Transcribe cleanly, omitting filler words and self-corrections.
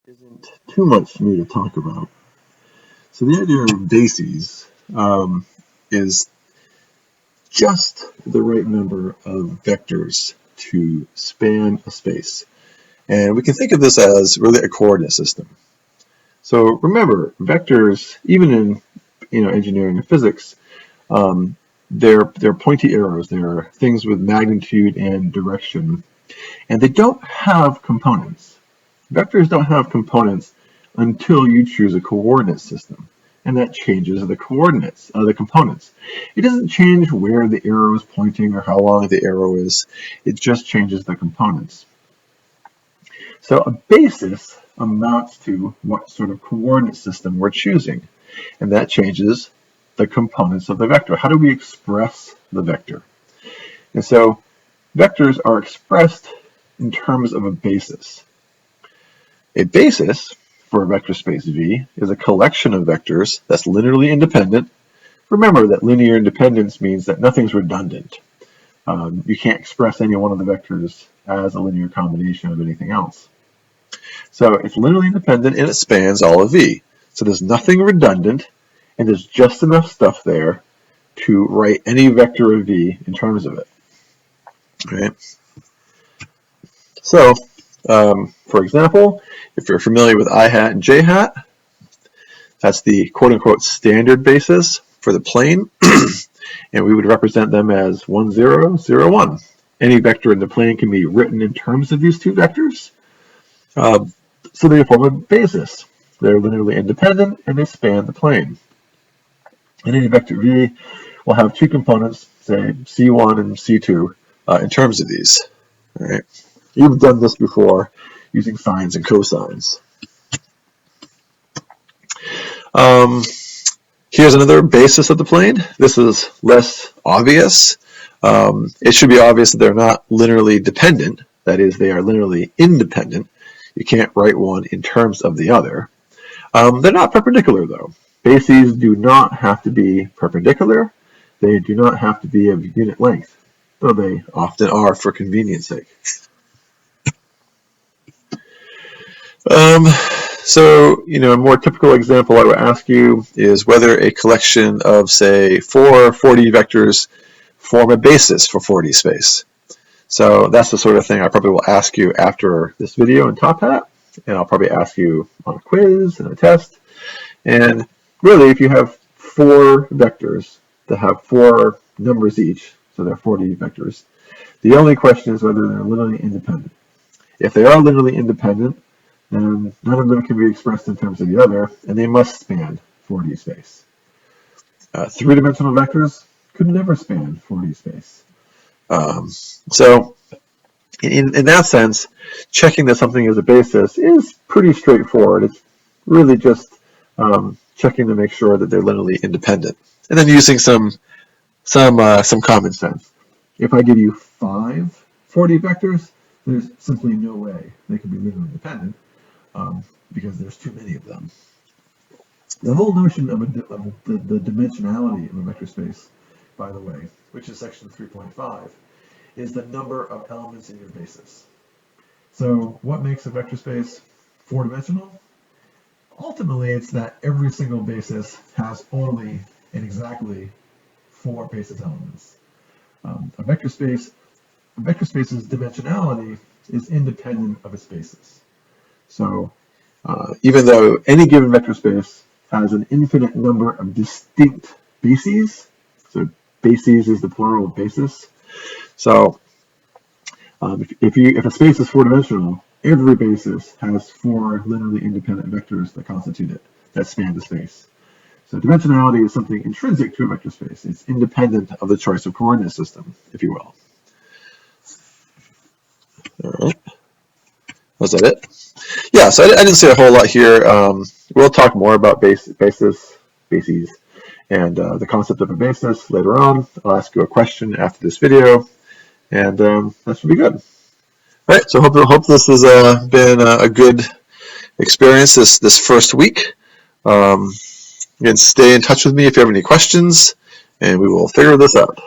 isn't too much new to talk about. So the idea of bases is just the right number of vectors to span a space. And we can think of this as really a coordinate system. So remember, vectors, even in engineering and physics, they're pointy arrows. They're things with magnitude and direction. And they don't have components. Vectors don't have components until you choose a coordinate system. And that changes the coordinates, the components. It doesn't change where the arrow is pointing or how long the arrow is. It just changes the components. So a basis amounts to what sort of coordinate system we're choosing. And that changes the components of the vector. How do we express the vector? And so vectors are expressed in terms of a basis. A basis for a vector space V is a collection of vectors that's linearly independent. Remember that linear independence means that nothing's redundant. You can't express any one of the vectors as a linear combination of anything else. So it's linearly independent and it spans all of V. So there's nothing redundant and there's just enough stuff there to write any vector of V in terms of it. Right? So, for example, if you're familiar with I hat and J hat, that's the quote-unquote standard basis for the plane, and we would represent them as 1, 0, 0, 1. Any vector in the plane can be written in terms of these two vectors, so they form a basis. They're linearly independent, and they span the plane. And any vector V will have two components, say C1 and C2, in terms of these. All right. You've done this before using sines and cosines. Here's another basis of the plane. This is less obvious. It should be obvious that they're not linearly dependent. That is, they are linearly independent. You can't write one in terms of the other. They're not perpendicular, though. Bases do not have to be perpendicular. They do not have to be of unit length, though they often are for convenience sake. So, a more typical example I would ask you is whether a collection of, say, 4 4D vectors form a basis for 4D space. So that's the sort of thing I probably will ask you after this video in Top Hat, and I'll probably ask you on a quiz and a test. And really, if you have 4 vectors that have 4 numbers each, so they're 4D vectors, the only question is whether they're linearly independent. If they are linearly independent, then none of them can be expressed in terms of the other, and they must span 4D space. 3-dimensional vectors could never span 4D space. So, in that sense, checking that something is a basis is pretty straightforward. It's really just checking to make sure that they're linearly independent, and then using some common sense. If I give you 5 4D vectors, there's simply no way they can be linearly independent. Because there's too many of them. The whole notion of the dimensionality of a vector space, by the way, which is section 3.5, is the number of elements in your basis. So what makes a vector space 4-dimensional? Ultimately, it's that every single basis has only and exactly 4 basis elements. A vector space's dimensionality is independent of its basis. So even though any given vector space has an infinite number of distinct bases, so bases is the plural of basis. So if a space is 4-dimensional, every basis has 4 linearly independent vectors that constitute it, that span the space. So dimensionality is something intrinsic to a vector space. It's independent of the choice of coordinate system, if you will. All right. Was that it? Yeah, so I didn't say a whole lot here. We'll talk more about bases, and the concept of a basis later on. I'll ask you a question after this video, and that should be good. All right, so hope this has been a good experience this first week. Again, stay in touch with me if you have any questions, and we will figure this out.